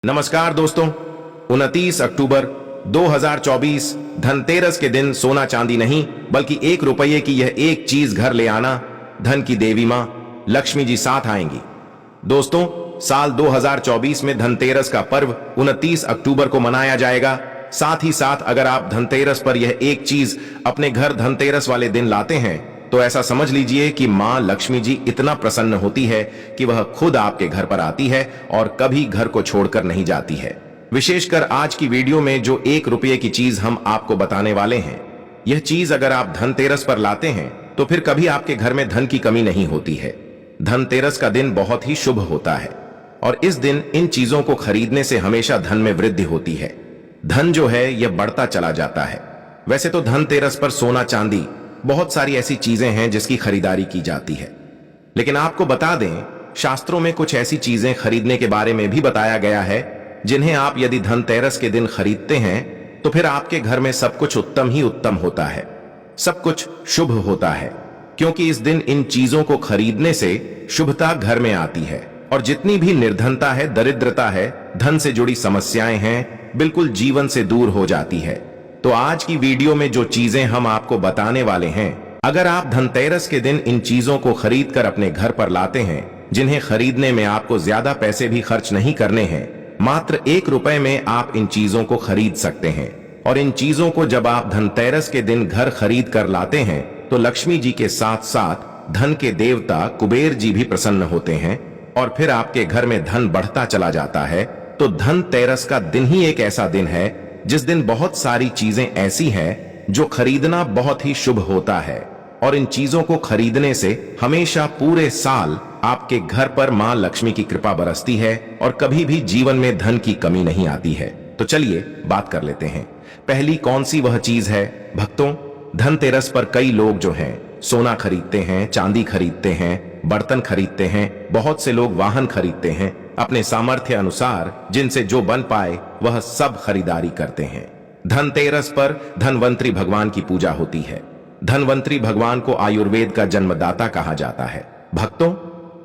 नमस्कार दोस्तों, 29 अक्टूबर 2024 धनतेरस के दिन सोना चांदी नहीं बल्कि 1 रुपये की यह एक चीज घर ले आना, धन की देवी मां लक्ष्मी जी साथ आएंगी। दोस्तों, साल 2024 में धनतेरस का पर्व 29 अक्टूबर को मनाया जाएगा। साथ ही साथ अगर आप धनतेरस पर यह एक चीज अपने घर धनतेरस वाले दिन लाते हैं तो ऐसा समझ लीजिए कि मां लक्ष्मी जी इतना प्रसन्न होती है कि वह खुद आपके घर पर आती है और कभी घर को छोड़कर नहीं जाती है। विशेषकर आज की वीडियो में जो 1 रुपये की चीज हम आपको बताने वाले हैं, यह चीज अगर आप धनतेरस पर लाते हैं तो फिर कभी आपके घर में धन की कमी नहीं होती है। धनतेरस का दिन बहुत ही शुभ होता है और इस दिन इन चीजों को खरीदने से हमेशा धन में वृद्धि होती है। धन जो है यह बढ़ता चला जाता है। वैसे तो धनतेरस पर सोना चांदी बहुत सारी ऐसी चीजें हैं जिसकी खरीदारी की जाती है, लेकिन आपको बता दें, शास्त्रों में कुछ ऐसी चीजें खरीदने के बारे में भी बताया गया है जिन्हें आप यदि धनतेरस के दिन खरीदते हैं तो फिर आपके घर में सब कुछ उत्तम ही उत्तम होता है, सब कुछ शुभ होता है, क्योंकि इस दिन इन चीजों को खरीदने से शुभता घर में आती है और जितनी भी निर्धनता है, दरिद्रता है, धन से जुड़ी समस्याएं हैं, बिल्कुल जीवन से दूर हो जाती है। तो आज की वीडियो में जो चीजें हम आपको बताने वाले हैं, अगर आप धनतेरस के दिन इन चीजों को खरीद कर अपने घर पर लाते हैं, जिन्हें खरीदने में आपको ज्यादा पैसे भी खर्च नहीं करने हैं, मात्र 1 रुपए में आप इन चीजों को खरीद सकते हैं। और इन चीजों को जब आप धनतेरस के दिन घर खरीद कर लाते हैं तो लक्ष्मी जी के साथ साथ धन के देवता कुबेर जी भी प्रसन्न होते हैं और फिर आपके घर में धन बढ़ता चला जाता है। तो धनतेरस का दिन ही एक ऐसा दिन है जिस दिन बहुत सारी चीजें ऐसी हैं जो खरीदना बहुत ही शुभ होता है और इन चीजों को खरीदने से हमेशा पूरे साल आपके घर पर मां लक्ष्मी की कृपा बरसती है और कभी भी जीवन में धन की कमी नहीं आती है। तो चलिए बात कर लेते हैं। पहली कौन सी वह चीज है भक्तों? धनतेरस पर कई लोग जो हैं सोना खरीदते हैं, चांदी खरीदते हैं, बर्तन खरीदते हैं, बहुत से लोग वाहन खरीदते हैं, अपने सामर्थ्य अनुसार जिनसे जो बन पाए वह सब खरीदारी करते हैं। धनतेरस पर धनवंतरी भगवान की पूजा होती है। धनवंतरी भगवान को आयुर्वेद का जन्मदाता कहा जाता है। भक्तों,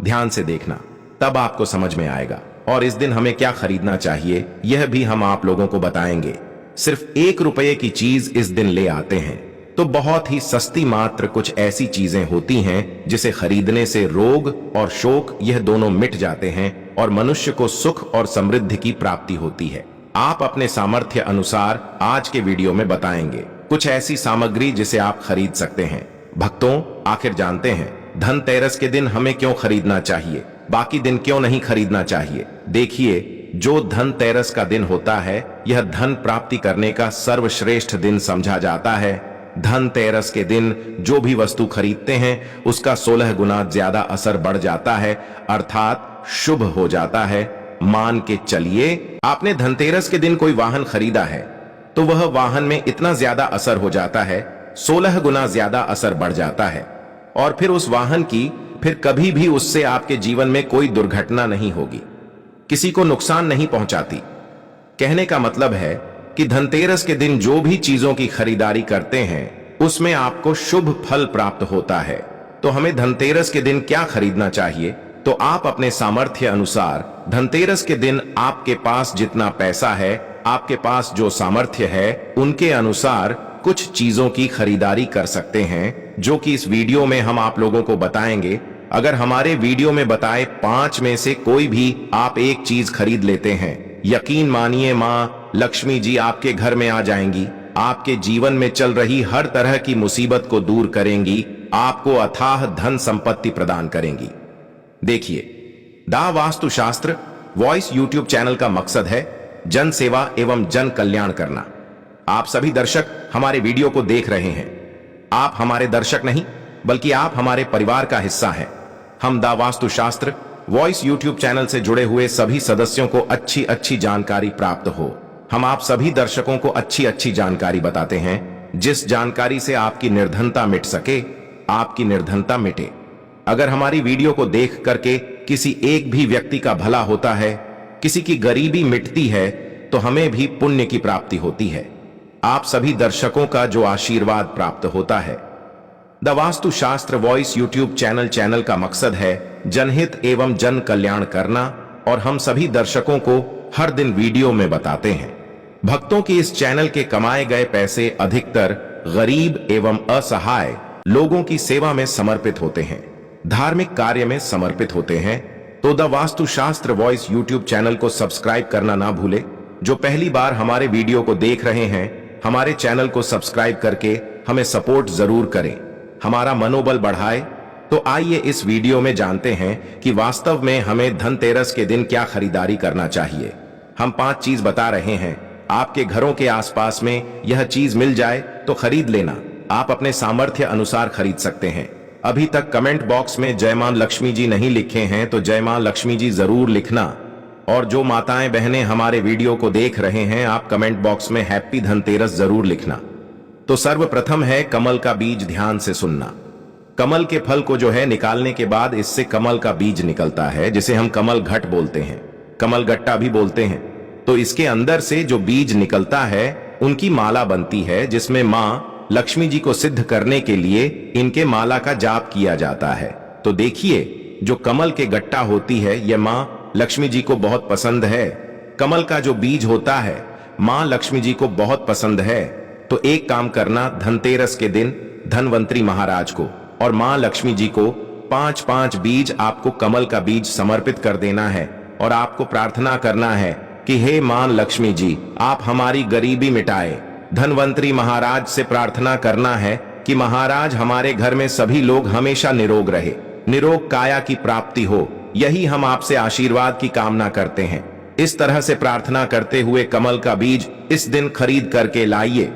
ध्यान से देखना, तब आपको समझ में आएगा। और इस दिन हमें क्या खरीदना चाहिए यह भी हम आप लोगों को बताएंगे। सिर्फ 1 रुपये की चीज इस दिन ले आते हैं तो बहुत ही सस्ती मात्र कुछ ऐसी चीजें होती हैं जिसे खरीदने से रोग और शोक यह दोनों मिट जाते हैं और मनुष्य को सुख और समृद्धि की प्राप्ति होती है। आप अपने सामर्थ्य अनुसार आज के वीडियो में बताएंगे कुछ ऐसी सामग्री जिसे आप खरीद सकते हैं। भक्तों, आखिर जानते हैं धनतेरस के दिन हमें क्यों खरीदना चाहिए, बाकी दिन क्यों नहीं खरीदना चाहिए? देखिए, जो धनतेरस का दिन होता है यह धन प्राप्ति करने का सर्वश्रेष्ठ दिन समझा जाता है। धनतेरस के दिन जो भी वस्तु खरीदते हैं उसका 16 गुना ज्यादा असर बढ़ जाता है, अर्थात शुभ हो जाता है। मान के चलिए आपने धनतेरस के दिन कोई वाहन खरीदा है तो वह वाहन में इतना ज्यादा असर हो जाता है, 16 गुना ज्यादा असर बढ़ जाता है और फिर उस वाहन की फिर कभी भी उससे आपके जीवन में कोई दुर्घटना नहीं होगी, किसी को नुकसान नहीं पहुंचाती। कहने का मतलब है कि धनतेरस के दिन जो भी चीजों की खरीदारी करते हैं उसमें आपको शुभ फल प्राप्त होता है। तो हमें धनतेरस के दिन क्या खरीदना चाहिए? तो आप अपने सामर्थ्य अनुसार धनतेरस के दिन आपके पास जितना पैसा है, आपके पास जो सामर्थ्य है, उनके अनुसार कुछ चीजों की खरीदारी कर सकते हैं, जो कि इस वीडियो में हम आप लोगों को बताएंगे। अगर हमारे वीडियो में बताए 5 में से कोई भी आप एक चीज खरीद लेते हैं, यकीन मानिए मां लक्ष्मी जी आपके घर में आ जाएंगी, आपके जीवन में चल रही हर तरह की मुसीबत को दूर करेंगी, आपको अथाह धन संपत्ति प्रदान करेंगी। देखिए, दा वास्तु शास्त्र वॉइस यूट्यूब चैनल का मकसद है जन सेवा एवं जन कल्याण करना। आप सभी दर्शक हमारे वीडियो को देख रहे हैं, आप हमारे दर्शक नहीं बल्कि आप हमारे परिवार का हिस्सा हैं। हम दा वास्तु शास्त्र वॉइस यूट्यूब चैनल से जुड़े हुए सभी सदस्यों को अच्छी अच्छी जानकारी प्राप्त हो। हम आप सभी दर्शकों को अच्छी अच्छी जानकारी बताते हैं, जिस जानकारी से आपकी निर्धनता मिट सके, आपकी निर्धनता मिटे। अगर हमारी वीडियो को देख करके किसी एक भी व्यक्ति का भला होता है, किसी की गरीबी मिटती है, तो हमें भी पुण्य की प्राप्ति होती है। आप सभी दर्शकों का जो आशीर्वाद प्राप्त होता है। द वास्तु शास्त्र वॉइस यूट्यूब चैनल का मकसद है जनहित एवं जन कल्याण करना और हम सभी दर्शकों को हर दिन वीडियो में बताते हैं। भक्तों की इस चैनल के कमाए गए पैसे अधिकतर गरीब एवं असहाय लोगों की सेवा में समर्पित होते हैं, धार्मिक कार्य में समर्पित होते हैं। तो the Vastushastra voice YouTube channel को सब्सक्राइब करना ना भूले। जो पहली बार हमारे वीडियो को देख रहे हैं, हमारे चैनल को सब्सक्राइब करके हमें सपोर्ट जरूर करें, हमारा मनोबल बढ़ाए। तो आइए इस वीडियो में जानते हैं कि वास्तव में हमें धनतेरस के दिन क्या खरीदारी करना चाहिए। हम 5 चीज बता रहे हैं। आपके घरों के आसपास में यह चीज मिल जाए तो खरीद लेना। आप अपने सामर्थ्य अनुसार खरीद सकते हैं। अभी तक कमेंट बॉक्स में जय मां लक्ष्मी जी नहीं लिखे हैं तो जय मां लक्ष्मी जी जरूर लिखना। और जो माताएं बहनें हमारे वीडियो को देख रहे हैं, आप कमेंट बॉक्स में हैप्पी धनतेरस जरूर लिखना। तो सर्वप्रथम है कमल का बीज। ध्यान से सुनना। कमल के फल को जो है निकालने के बाद इससे कमल का बीज निकलता है, जिसे हम कमल घट बोलते हैं, कमल गट्टा भी बोलते हैं। तो इसके अंदर से जो बीज निकलता है उनकी माला बनती है, जिसमें मां लक्ष्मी जी को सिद्ध करने के लिए इनके माला का जाप किया जाता है। तो देखिए, जो कमल के गट्टा होती है यह मां लक्ष्मी जी को बहुत पसंद है। कमल का जो बीज होता है मां लक्ष्मी जी को बहुत पसंद है। तो एक काम करना, धनतेरस के दिन धनवंतरी महाराज को और मां लक्ष्मी जी को 5-5 बीज आपको कमल का बीज समर्पित कर देना है। और आपको प्रार्थना करना है कि हे मां लक्ष्मी जी, आप हमारी गरीबी मिटाए। धनवंतरी महाराज से प्रार्थना करना है कि महाराज हमारे घर में सभी लोग हमेशा निरोग रहे, निरोग काया की प्राप्ति हो। यही हम आपसे आशीर्वाद की कामना करते हैं। इस तरह से प्रार्थना करते हुए कमल का बीज इस दिन खरीद करके लाइए।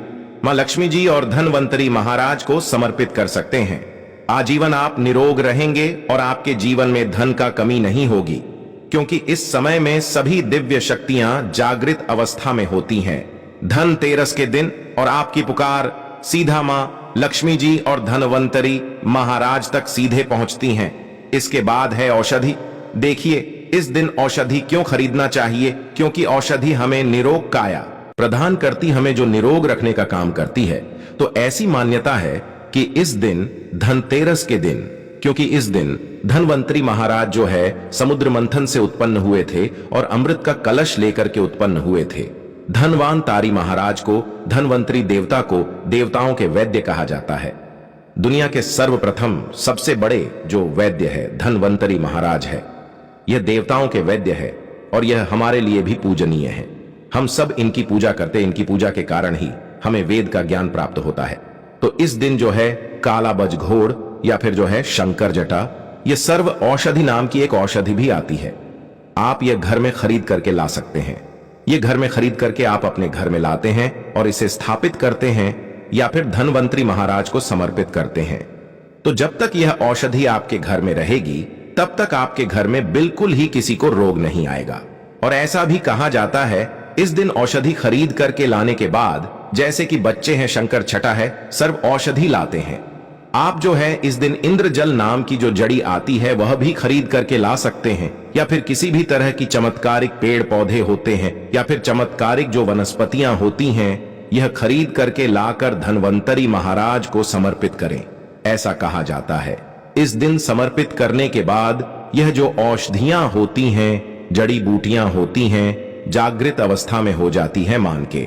मां लक्ष्मी जी और धनवंतरी महाराज को समर्पित कर सकते हैं। आजीवन आप निरोग रहेंगे और आपके जीवन में धन का कमी नहीं होगी, क्योंकि इस समय में सभी दिव्य शक्तियां जागृत अवस्था में होती हैं। धनतेरस के दिन और आपकी पुकार सीधा मां लक्ष्मी जी और धनवंतरी महाराज तक सीधे पहुंचती हैं। इसके बाद है औषधि। देखिए, इस दिन औषधि क्यों खरीदना चाहिए? क्योंकि औषधि हमें निरोग काया प्रदान करती, हमें जो निरोग रखने का काम करती है। तो ऐसी मान्यता है कि इस दिन धनतेरस के दिन, क्योंकि इस दिन धनवंतरी महाराज जो है समुद्र मंथन से उत्पन्न हुए थे और अमृत का कलश लेकर के उत्पन्न हुए थे। धनवान तारी महाराज को, धनवंतरी देवता को देवताओं के वैद्य कहा जाता है। दुनिया के सर्वप्रथम सबसे बड़े जो वैद्य है धनवंतरी महाराज है। यह देवताओं के वैद्य है और यह हमारे लिए भी पूजनीय है। हम सब इनकी पूजा करते, इनकी पूजा के कारण ही हमें वेद का ज्ञान प्राप्त होता है। तो इस दिन जो है काला बज घोड़ या फिर जो है शंकर जटा, यह सर्व औषधि नाम की एक औषधि भी आती है। आप यह घर में खरीद करके ला सकते हैं। ये घर में खरीद करके आप अपने घर में लाते हैं और इसे स्थापित करते हैं या फिर धनवंतरी महाराज को समर्पित करते हैं। तो जब तक यह औषधि आपके घर में रहेगी तब तक आपके घर में बिल्कुल ही किसी को रोग नहीं आएगा। और ऐसा भी कहा जाता है, इस दिन औषधि खरीद करके लाने के बाद, जैसे कि बच्चे हैं शंकर छटा है, सर्व औषधि लाते हैं, आप जो है इस दिन इंद्रजल नाम की जो जड़ी आती है वह भी खरीद करके ला सकते हैं। या फिर किसी भी तरह की चमत्कारिक पेड़ पौधे होते हैं या फिर चमत्कारिक जो वनस्पतियां होती हैं, यह खरीद करके लाकर धनवंतरी महाराज को समर्पित करें। ऐसा कहा जाता है इस दिन समर्पित करने के बाद यह जो औषधियां होती हैं, जड़ी बूटियां होती हैं, जागृत अवस्था में हो जाती है। मान के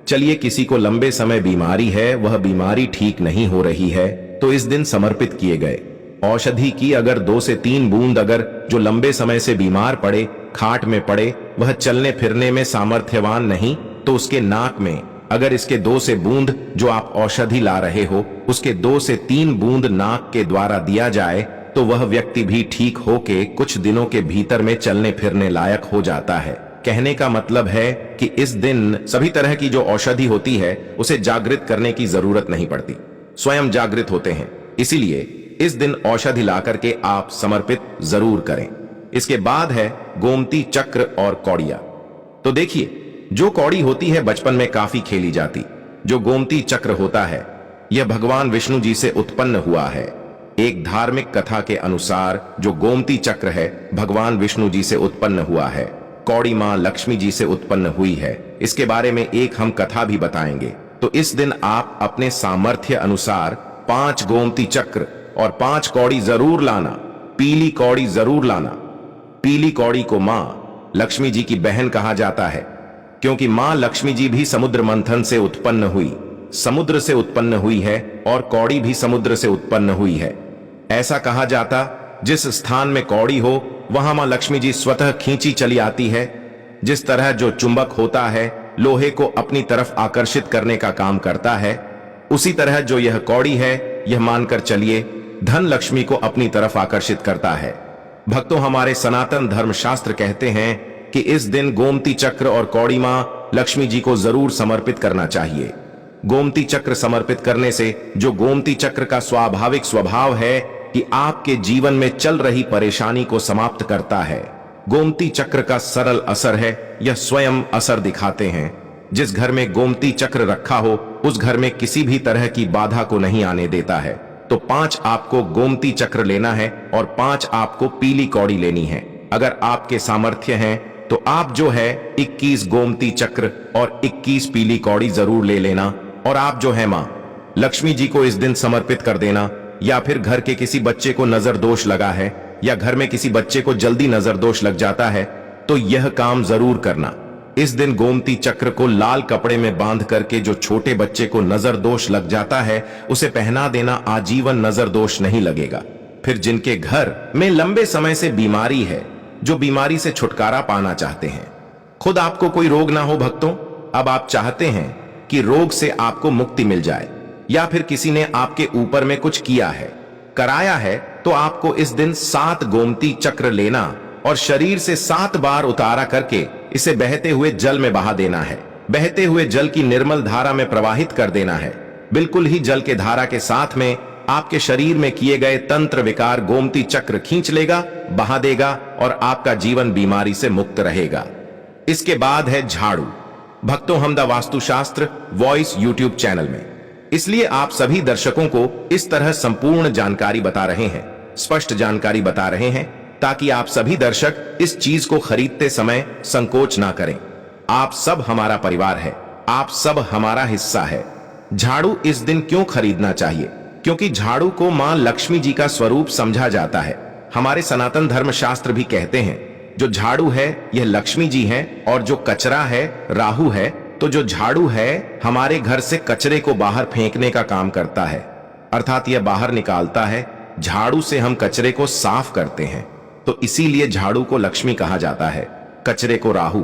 चलिए किसी को लंबे समय बीमारी है, वह बीमारी ठीक नहीं हो रही है, तो इस दिन समर्पित किए गए औषधि की अगर 2 से 3 बूंद, अगर जो लंबे समय से बीमार पड़े, खाट में पड़े, वह चलने फिरने में सामर्थ्यवान नहीं, तो उसके नाक में अगर इसके 2 से बूंद जो आप औषधि ला रहे हो उसके 2 से 3 बूंद नाक के द्वारा दिया जाए तो वह व्यक्ति भी ठीक होके कुछ दिनों के भीतर में चलने फिरने लायक हो जाता है। कहने का मतलब है कि इस दिन सभी तरह की जो औषधि होती है उसे जागृत करने की जरूरत नहीं पड़ती, स्वयं जागृत होते हैं। इसीलिए इस दिन औषधि ला करके आप समर्पित जरूर करें। इसके बाद है गोमती चक्र और कौड़िया। तो देखिए, जो कौड़ी होती है बचपन में काफी खेली जाती, जो गोमती चक्र होता है यह भगवान विष्णु जी से उत्पन्न हुआ है। एक धार्मिक कथा के अनुसार जो गोमती चक्र है भगवान विष्णु जी से उत्पन्न हुआ है, कौड़ी मां लक्ष्मी जी से उत्पन्न हुई है। इसके बारे में एक हम कथा भी बताएंगे। तो इस दिन आप अपने सामर्थ्य अनुसार 5 गोमती चक्र और 5 कौड़ी जरूर लाना। पीली कौड़ी जरूर लाना। पीली कौड़ी को मां लक्ष्मी जी की बहन कहा जाता है, क्योंकि मां लक्ष्मी जी भी समुद्र मंथन से उत्पन्न हुई, समुद्र से उत्पन्न हुई है, और कौड़ी भी समुद्र से उत्पन्न हुई है। ऐसा कहा जाता, जिस स्थान में कौड़ी हो वहां मां लक्ष्मी जी स्वतः खींची चली आती है। जिस तरह जो चुंबक होता है लोहे को अपनी तरफ आकर्षित करने का काम करता है, उसी तरह जो यह कौड़ी है, यह मानकर चलिए, धन लक्ष्मी को अपनी तरफ आकर्षित करता है। भक्तों, हमारे सनातन धर्मशास्त्र कहते हैं कि इस दिन गोमती चक्र और कौड़ी मां लक्ष्मी जी को जरूर समर्पित करना चाहिए। गोमती चक्र समर्पित करने से जो गोमती चक्र का स्वाभाविक स्वभाव है कि आपके जीवन में चल रही परेशानी को समाप्त करता है। गोमती चक्र का सरल असर है, यह स्वयं असर दिखाते हैं। जिस घर में गोमती चक्र रखा हो उस घर में किसी भी तरह की बाधा को नहीं आने देता है। तो 5 आपको गोमती चक्र लेना है और 5 आपको पीली कौड़ी लेनी है। अगर आपके सामर्थ्य हैं तो आप जो है 21 गोमती चक्र और 21 पीली कौड़ी जरूर ले लेना, और आप जो है मां लक्ष्मी जी को इस दिन समर्पित कर देना। या फिर घर के किसी बच्चे को नजर दोष लगा है या घर में किसी बच्चे को जल्दी नजर दोष लग जाता है तो यह काम जरूर करना। इस दिन गोमती चक्र को लाल कपड़े में बांध करके जो छोटे बच्चे को नजर दोष लग जाता है उसे पहना देना, आजीवन नजर दोष नहीं लगेगा। फिर जिनके घर में लंबे समय से बीमारी है, जो बीमारी से छुटकारा पाना चाहते हैं, खुद आपको कोई रोग ना हो भक्तों, अब आप चाहते हैं कि रोग से आपको मुक्ति मिल जाए, या फिर किसी ने आपके ऊपर में कुछ किया है, कराया है, तो आपको इस दिन 7 गोमती चक्र लेना और शरीर से 7 बार उतारा करके इसे बहते हुए जल में बहा देना है। बहते हुए जल की निर्मल धारा में प्रवाहित कर देना है। बिल्कुल ही जल के धारा के साथ में आपके शरीर में किए गए तंत्र विकार गोमती चक्र खींच लेगा, बहा देगा, और आपका जीवन बीमारी से मुक्त रहेगा। इसके बाद है झाड़ू। भक्तों, हम the Vastushastra voice YouTube channel में इसलिए आप सभी दर्शकों को इस तरह संपूर्ण जानकारी बता रहे हैं, स्पष्ट जानकारी बता रहे हैं, ताकि आप सभी दर्शक इस चीज को खरीदते समय संकोच ना करें। आप सब हमारा परिवार है, आप सब हमारा हिस्सा है। झाड़ू इस दिन क्यों खरीदना चाहिए? क्योंकि झाड़ू को मां लक्ष्मी जी का स्वरूप समझा जाता है। हमारे सनातन धर्म शास्त्र भी कहते हैं जो झाड़ू है यह लक्ष्मी जी है, और जो कचरा है राहु है। तो जो झाड़ू है हमारे घर से कचरे को बाहर फेंकने का काम करता है, अर्थात यह बाहर निकालता है। झाड़ू से हम कचरे को साफ करते हैं, तो इसीलिए झाड़ू को लक्ष्मी कहा जाता है, कचरे को राहु।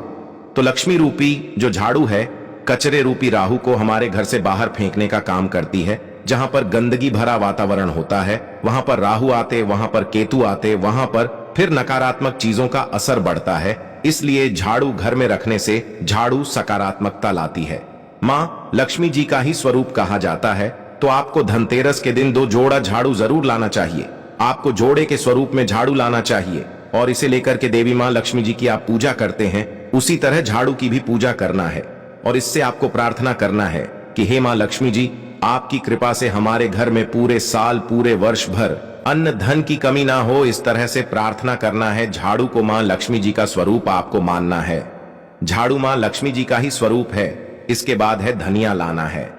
तो लक्ष्मी रूपी जो झाड़ू है कचरे रूपी राहु को हमारे घर से बाहर फेंकने का काम करती है। जहां पर गंदगी भरा वातावरण होता है वहां पर राहु आते, वहां पर केतु आते, वहां पर फिर नकारात्मक चीजों का असर बढ़ता है। इसलिए झाड़ू घर में रखने से झाड़ू सकारात्मकता लाती है। मां लक्ष्मी जी का ही स्वरूप कहा जाता है। तो आपको धनतेरस के दिन 2 जोड़ा झाड़ू जरूर लाना चाहिए। आपको जोड़े के स्वरूप में झाड़ू लाना चाहिए और इसे लेकर के देवी मां लक्ष्मी जी की आप पूजा करते हैं, उसी तरह झाड़ू की भी पूजा करना है। और इससे आपको प्रार्थना करना है कि हे मां लक्ष्मी जी, आपकी कृपा से हमारे घर में पूरे साल, पूरे वर्ष भर अन्न धन की कमी ना हो, इस तरह से प्रार्थना करना है। झाड़ू को मां लक्ष्मी जी का स्वरूप आपको मानना है। झाड़ू मां लक्ष्मी जी का ही स्वरूप है। इसके बाद है धनिया लाना है।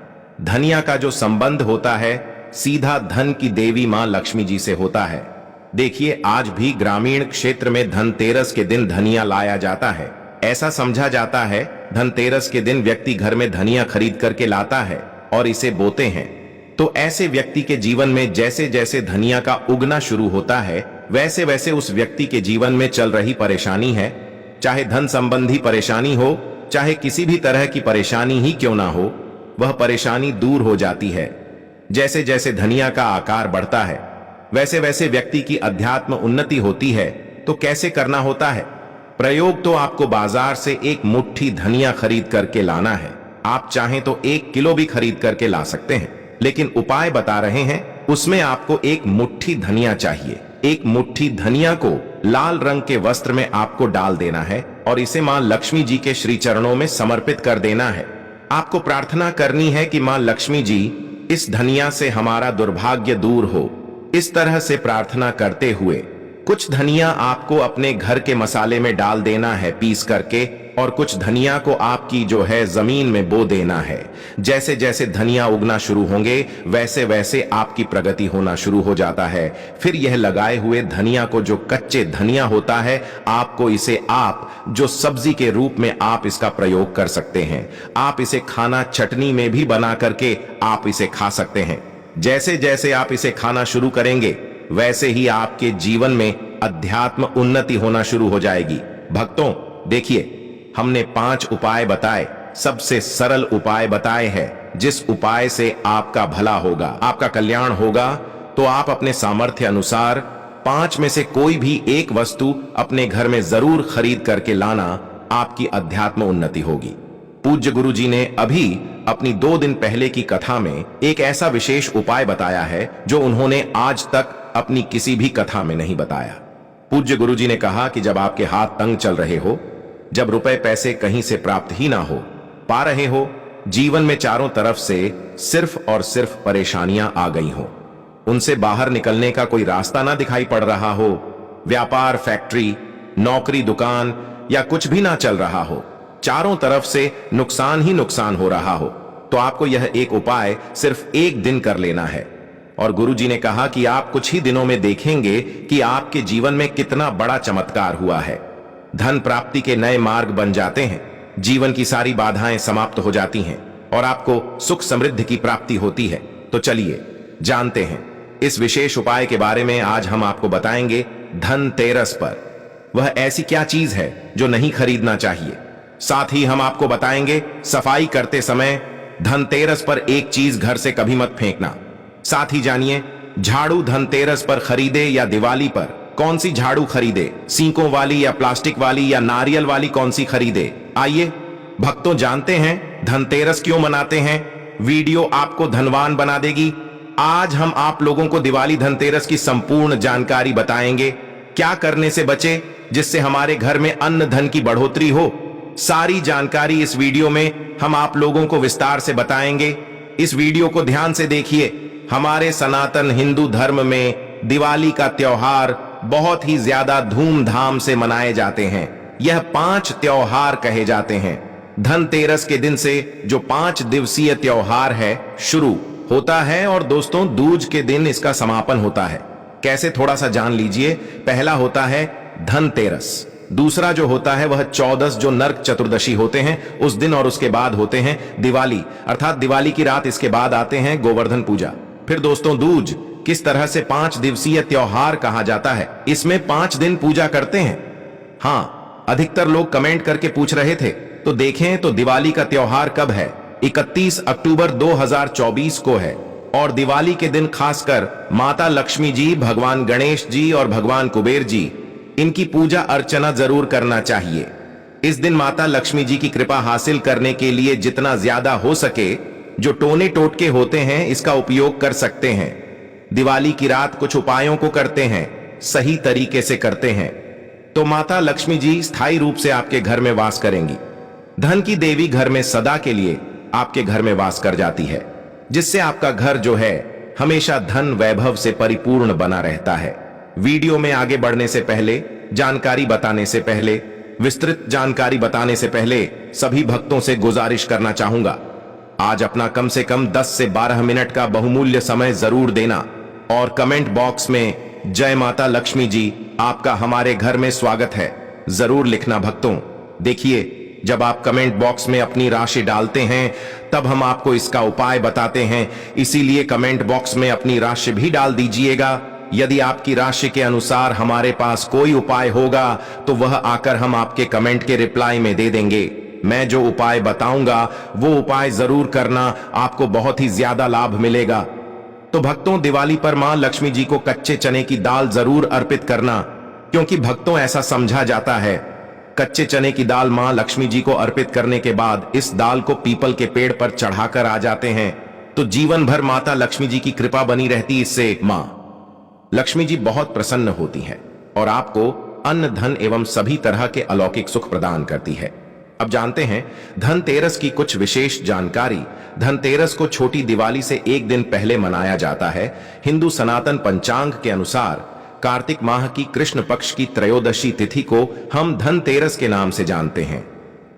धनिया का जो संबंध होता है सीधा धन की देवी मां लक्ष्मी जी से होता है। देखिए, आज भी ग्रामीण क्षेत्र में धनतेरस के दिन धनिया लाया जाता है। ऐसा समझा जाता है धनतेरस के दिन व्यक्ति घर में धनिया खरीद करके लाता है और इसे बोते हैं। तो ऐसे व्यक्ति के जीवन में जैसे जैसे धनिया का उगना शुरू होता है वैसे वैसे उस व्यक्ति के जीवन में चल रही परेशानी है, चाहे धन संबंधी परेशानी हो, चाहे किसी भी तरह की परेशानी ही क्यों ना हो, वह परेशानी दूर हो जाती है। जैसे जैसे धनिया का आकार बढ़ता है वैसे वैसे व्यक्ति की अध्यात्म उन्नति होती है। तो कैसे करना होता है प्रयोग? तो आपको बाजार से 1 मुट्ठी धनिया खरीद करके लाना है। आप चाहें तो 1 किलो भी खरीद करके ला सकते हैं, लेकिन उपाय बता रहे हैं उसमें आपको 1 मुट्ठी धनिया चाहिए। 1 मुट्ठी धनिया को लाल रंग के वस्त्र में आपको डाल देना है और इसे मां लक्ष्मी जी के श्री चरणों में समर्पित कर देना है। आपको प्रार्थना करनी है कि मां लक्ष्मी जी, इस धनिया से हमारा दुर्भाग्य दूर हो। इस तरह से प्रार्थना करते हुए कुछ धनिया आपको अपने घर के मसाले में डाल देना है पीस करके, और कुछ धनिया को आपकी जो है जमीन में बो देना है। जैसे जैसे धनिया उगना शुरू होंगे वैसे वैसे आपकी प्रगति होना शुरू हो जाता है। फिर यह लगाए हुए धनिया को, जो कच्चे धनिया होता है, आपको इसे आप जो सब्जी के रूप में आप इसका प्रयोग कर सकते हैं। आप इसे खाना चटनी में भी बना करके आप इसे खा सकते हैं। जैसे जैसे आप इसे खाना शुरू करेंगे वैसे ही आपके जीवन में अध्यात्म उन्नति होना शुरू हो जाएगी। भक्तों देखिए, हमने 5 उपाय बताए, सबसे सरल उपाय बताए हैं, जिस उपाय से आपका भला होगा, आपका कल्याण होगा। तो आप अपने सामर्थ्य अनुसार 5 में से कोई भी एक वस्तु अपने घर में जरूर खरीद करके लाना, आपकी अध्यात्म उन्नति होगी। पूज्य गुरु जी ने अभी अपनी 2 दिन पहले की कथा में एक ऐसा विशेष उपाय बताया है जो उन्होंने आज तक अपनी किसी भी कथा में नहीं बताया। पूज्य गुरु जी ने कहा कि जब आपके हाथ तंग चल रहे हो, जब रुपए पैसे कहीं से प्राप्त ही ना हो पा रहे हो, जीवन में चारों तरफ से सिर्फ और सिर्फ परेशानियां आ गई हो, उनसे बाहर निकलने का कोई रास्ता ना दिखाई पड़ रहा हो, व्यापार, फैक्ट्री, नौकरी, दुकान या कुछ भी ना चल रहा हो, चारों तरफ से नुकसान ही नुकसान हो रहा हो, तो आपको यह एक उपाय सिर्फ 1 दिन कर लेना है। और गुरुजी ने कहा कि आप कुछ ही दिनों में देखेंगे कि आपके जीवन में कितना बड़ा चमत्कार हुआ है। धन प्राप्ति के नए मार्ग बन जाते हैं, जीवन की सारी बाधाएं समाप्त हो जाती हैं और आपको सुख समृद्धि की प्राप्ति होती है। तो चलिए जानते हैं इस विशेष उपाय के बारे में। आज हम आपको बताएंगे धनतेरस पर वह ऐसी क्या चीज है जो नहीं खरीदना चाहिए। साथ ही हम आपको बताएंगे सफाई करते समय धनतेरस पर एक चीज घर से कभी मत फेंकना। साथ ही जानिए झाड़ू धनतेरस पर खरीदे या दिवाली पर कौन सी झाड़ू खरीदे, सींकों वाली या प्लास्टिक वाली या नारियल वाली कौन सी खरीदे। आइए भक्तों जानते हैं धनतेरस क्यों मनाते हैं। वीडियो आपको धनवान बना देगी। आज हम आप लोगों को दिवाली धनतेरस की संपूर्ण जानकारी बताएंगे। क्या करने से बचे जिससे हमारे घर में अन्न धन की बढ़ोतरी हो। सारी जानकारी इस वीडियो में हम आप लोगों को विस्तार से बताएंगे। इस वीडियो को ध्यान से देखिए। हमारे सनातन हिंदू धर्म में दिवाली का त्योहार बहुत ही ज्यादा धूमधाम से मनाए जाते हैं। यह 5 त्योहार कहे जाते हैं। धनतेरस के दिन से जो 5 दिवसीय त्योहार है शुरू होता है और दोस्तों दूज के दिन इसका समापन होता है। कैसे थोड़ा सा जान लीजिए। पहला होता है धनतेरस, दूसरा जो होता है वह 14 जो नरक चतुर्दशी होते हैं उस दिन, और उसके बाद होते हैं दिवाली, अर्थात दिवाली की रात। इसके बाद आते हैं गोवर्धन पूजा। फिर दोस्तों दूज किस तरह से 5 दिवसीय त्योहार कहा जाता है। इसमें 5 दिन पूजा करते हैं। हाँ, अधिकतर लोग कमेंट करके पूछ रहे थे, तो देखें तो दिवाली का त्योहार कब है। 31 अक्टूबर 2024 को है। और दिवाली के दिन खासकर माता लक्ष्मी जी, भगवान गणेश जी और भगवान कुबेर जी, इनकी पूजा अर्चना जरूर करना चाहिए। इस दिन माता लक्ष्मी जी की कृपा हासिल करने के लिए जितना ज्यादा हो सके जो टोने टोटके होते हैं इसका उपयोग कर सकते हैं। दिवाली की रात कुछ उपायों को करते हैं, सही तरीके से करते हैं, तो माता लक्ष्मी जी स्थायी रूप से आपके घर में वास करेंगी। धन की देवी घर में सदा के लिए आपके घर में वास कर जाती है, जिससे आपका घर जो है हमेशा धन वैभव से परिपूर्ण बना रहता है। वीडियो में आगे बढ़ने से पहले, जानकारी बताने से पहले, विस्तृत जानकारी बताने से पहले सभी भक्तों से गुजारिश करना चाहूंगा, आज अपना कम से कम 10 से 12 मिनट का बहुमूल्य समय जरूर देना और कमेंट बॉक्स में जय माता लक्ष्मी जी, आपका हमारे घर में स्वागत है जरूर लिखना। भक्तों देखिए, जब आप कमेंट बॉक्स में अपनी राशि डालते हैं तब हम आपको इसका उपाय बताते हैं, इसीलिए कमेंट बॉक्स में अपनी राशि भी डाल दीजिएगा। यदि आपकी राशि के अनुसार हमारे पास कोई उपाय होगा तो वह आकर हम आपके कमेंट के रिप्लाई में दे देंगे। मैं जो उपाय बताऊंगा वो उपाय जरूर करना, आपको बहुत ही ज्यादा लाभ मिलेगा। तो भक्तों दिवाली पर मां लक्ष्मी जी को कच्चे चने की दाल जरूर अर्पित करना, क्योंकि भक्तों ऐसा समझा जाता है कच्चे चने की दाल मां लक्ष्मी जी को अर्पित करने के बाद इस दाल को पीपल के पेड़ पर चढ़ाकर आ जाते हैं तो जीवन भर माता लक्ष्मी जी की कृपा बनी रहती। इससे मां लक्ष्मी जी बहुत प्रसन्न होती हैं और आपको अन्न धन एवं सभी तरह के अलौकिक सुख प्रदान करती है। अब जानते हैं धनतेरस की कुछ विशेष जानकारी। धनतेरस को छोटी दिवाली से 1 दिन पहले मनाया जाता है। हिंदू सनातन पंचांग के अनुसार कार्तिक माह की कृष्ण पक्ष की त्रयोदशी तिथि को हम धनतेरस के नाम से जानते हैं।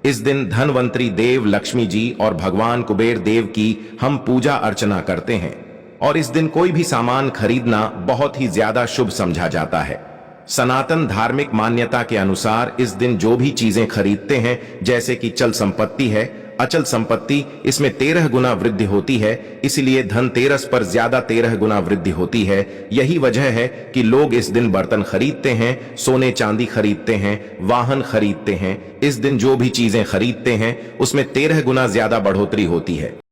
इस दिन धनवंतरी देव लक्ष्मी जी और भगवान कुबेर देव की हम पूजा अर्चना करते हैं और इस दिन कोई भी सामान खरीदना बहुत ही ज्यादा शुभ समझा जाता है। सनातन धार्मिक मान्यता के अनुसार इस दिन जो भी चीजें खरीदते हैं, जैसे कि चल संपत्ति है, अचल संपत्ति, इसमें 13 गुना वृद्धि होती है। इसलिए धनतेरस पर ज्यादा 13 गुना वृद्धि होती है। यही वजह है कि लोग इस दिन बर्तन खरीदते हैं, सोने चांदी खरीदते हैं, वाहन खरीदते हैं। इस दिन जो भी चीजें खरीदते हैं उसमें 13 गुना ज्यादा बढ़ोतरी होती है।